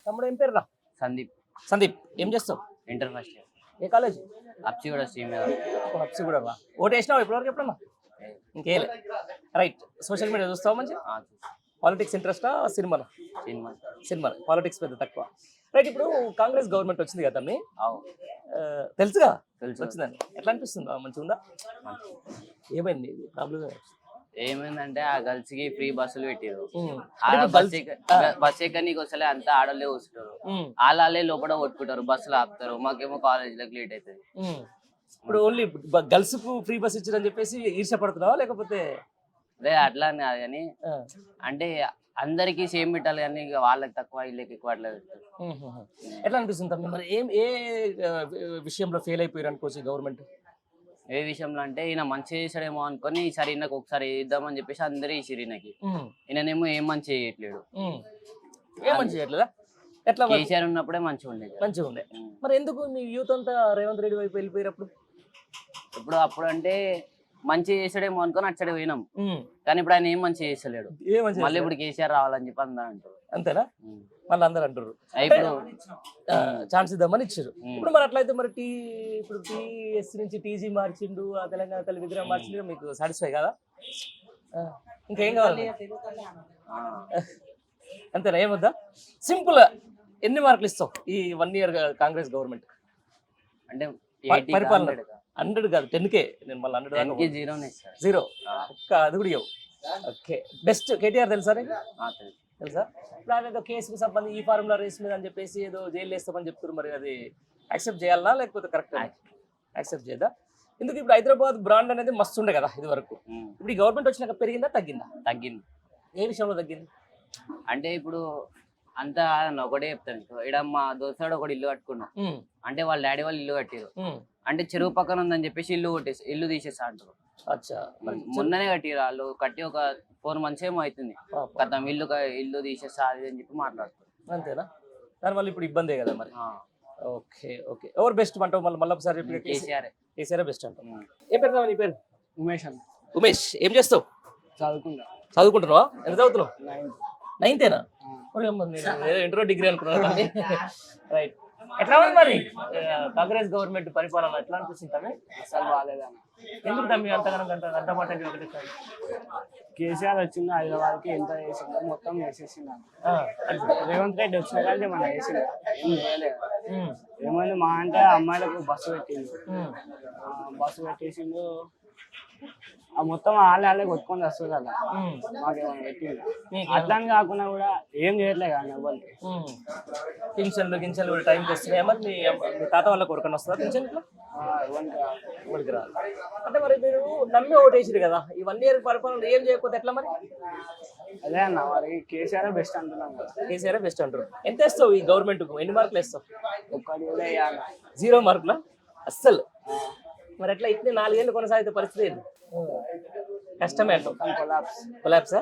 తమ్ముడు ఏం పేరు రా? సందీప్. సందీప్, ఏం చేస్తావు? Inter first year. ఏ కాలేజ్? అప్సిగూడ స్ట్రీమ్ మీద. హప్సి కూడా రా. ఓటు వేసినావు ఇప్పటివరకు ఎప్పుడన్నా? ఇంకేలే. రైట్. సోషల్ మీడియా చూస్తావు మంచి? పాలిటిక్స్ ఇంట్రెస్టా సినిమా? సినిమా. సినిమా. పాలిటిక్స్ పెద్ద తక్కువ. రైట్. ఇప్పుడు కాంగ్రెస్ గవర్నమెంట్ వచ్చింది కదా తమ్మి, అవు తెలుసుగా తెలుసు. వచ్చిందని ఎట్లా అనిపిస్తుందా? మంచిగా ఉందా? ఏమైంది ప్రాబ్లం? ఏమైందంటే ఆ గర్ల్స్ కి ఫ్రీ బస్సులు పెట్టారు. ఇప్పుడు బస్ ఎక్కనికి వస్తలే అంతా ఆడలే కూర్చుంటారు. వాళ్ళే లోపల కొట్టుకుంటారు, బస్సులు ఆపుతారు. మాకేమో కాలేజీలకు లేట్ అవుతుంది. ఇప్పుడు ఓన్లీ గర్ల్స్ కు ఫ్రీ బస్ ఇచ్చారని చెప్పేసి ఈర్ష్య పడుతున్నావా లేకపోతే? అదే అట్లా అని కాదు కానీ అంటే అందరికి సేమ్ పెట్టాలి కానీ ఇక వాళ్ళకి తక్కువ వీళ్ళకి ఎక్కువ అట్లా పెట్టారు. ఎట్లా అనిపిస్తుంది తమ్మి? మరి ఏ విషయంలో ఫెయిల్ అయిపోయారు అనుకోవచ్చు గవర్నమెంట్? ఏ విషయంలో అంటే ఈయన మంచి చేసాడేమో అనుకొని ఈసారి ఈయనకు ఒకసారి వేద్దామని చెప్పేసి అందరూ వేసారు ఈయనకి. ఈయననేమో ఏం మంచి చేయట్లేడు. ఏం మంచి చేయట్లేదా? ఎట్లా? కేసీఆర్ ఉన్నప్పుడే మంచిగా ఉండేది. మంచిగా ఉండే. మరి ఎందుకు మీ యూత్ అంతా రేవంత్ రెడ్డి వైపు వెళ్ళిపోయినప్పుడు? అప్పుడు అంటే మంచి చేసాడేమో అనుకొని అచ్చడే పోయినాం. కానీ ఇప్పుడు ఆయన ఏం మంచి చేస్తలేడు. మళ్ళీ ఇప్పుడు కేసీఆర్ రావాలని చెప్పి అందరూ అంటారు. అంతేనా? మళ్ళీ అందరు అంటారు ఇప్పుడు ఛాన్స్ ఇద్దామని ఇచ్చారు. ఇప్పుడు మరి అట్లయితే మరి ఇప్పుడు టీఎస్ నుంచి టీజీ మార్చిండు, ఆ తెలంగాణ తల్లి విగ్రహం మార్చిండు, మీకు సాటిస్ఫై కదా? ఇంకేం కావాలి? అంతేనా? ఏమొద్దా? సింపుల్. ఎన్ని మార్కులు ఇస్తావు ఈ 1 year కాంగ్రెస్ గవర్నమెంట్ అంటే పరిపాలన? 100 కాదు, 10K. నేను మళ్ళీ 100 0 ఒక్క అది కూడా ఇవ్వవు. ఓకే. బెస్ట్ కేటీఆర్ తెలుసా? తెలుసా? ఇప్పుడు ఆయన ఏదో కేసుకు సంబంధించి ఈ ఫార్ములా రేస్ మీద అని చెప్పేసి ఏదో జైలు వేస్తామని చెప్తారు. మరి అది యాక్సెప్ట్ చేయాలా లేకపోతే కరెక్ట్ యాక్సెప్ట్ చేయదా? ఎందుకు ఇప్పుడు హైదరాబాద్ బ్రాండ్ అనేది మస్తు ఉండే కదా ఇది వరకు. ఇప్పుడు ఈ గవర్నమెంట్ వచ్చినాక పెరిగిందా తగ్గిందా? తగ్గింది. ఏ విషయంలో తగ్గింది? అంటే ఇప్పుడు అంతా ఒకటే చెప్తాను. ఇక్కడ మా దోస్తాడు ఒకటి ఇల్లు కట్టుకున్నాం అంటే వాళ్ళ డాడీ వాళ్ళు ఇల్లు కట్టారు. అంటే చెరువు పక్కన ఉందని చెప్పేసి ఇల్లు తీసేస్తా అంటారు. మొన్ననే కట్టిరు వాళ్ళు. కట్టి ఒక 4 months ఏమో అవుతుంది. గతం ఇల్లు తీసేస్తా అది అని చెప్పి మాట్లాడుతారు. అంతేనా? దానివల్ల ఇప్పుడు ఇబ్బందే కదా మరి. Okay okay. ఎవరు బెస్ట్ అంటావు? మళ్ళీ ఒకసారి కేసీఆర్ బెస్ట్ అంటావు. ఏ పేరు నీ పేరు? ఉమేష్ అన్న. ఉమేష్, ఏం చేస్తావు? చదువుకుంటున్నావా? ఎంత చదువుతున్నావు? 9th ఇంటర్ డిగ్రీ అనుకున్నా. రైట్. ఎట్లా ఉంది మరి కాంగ్రెస్ గవర్నమెంట్ పరిపాలన? ఎట్లా అనిపిస్తుంది తమ్మి? అసలు బాగాలేదన్న. ఎందుకు తమ్మి అంతగానం గంటమాట? కేసీఆర్ వచ్చింది హైదరాబాద్కి, ఎంత చేసిందో మొత్తం వేసేసింది. రేవంత్ రెడ్డి వచ్చిన కానీ మన వేసింది ఏం చేయలేదు. ఏమైంది మా అంటే అమ్మాయిలకు బస్సు పెట్టేసిండు. ఆ మొత్తం వాళ్ళే కొట్టుకొని వస్తుంది కదా, మాకేమైనా పెట్టింది. అట్లా అని కాకుండా కూడా ఏం చేయట్లేదు కానీ ఎవరికి. పింఛన్లు కూడా టైంకి వస్తున్నాయి. మరి మీ తాత వాళ్ళ కొడుకుని వస్తుందా పింఛన్? ఇట్లా ఎవరికి రాదు. అంటే మరి మీరు నమ్మి ఓటేసారు కదా, ఈ 1 year పరిపాలన ఏం చేయకపోతే ఎట్లా మరి? అదే అన్న, మరి కేసీఆర్ బెస్ట్ అంటున్నాం కదా. కేసీఆర్ బెస్ట్ అంటారు. ఎంత వేస్తావు ఈ గవర్నమెంట్ కు? ఎన్ని మార్కులు వేస్తావు? 0 మార్కులా? అస్సలు. మరి ఎట్లా ఇట్లా 4 ఏళ్ళు కొనసాగితే పరిస్థితి ఏంటి? కష్టమే అంటావు. కొలాప్సా?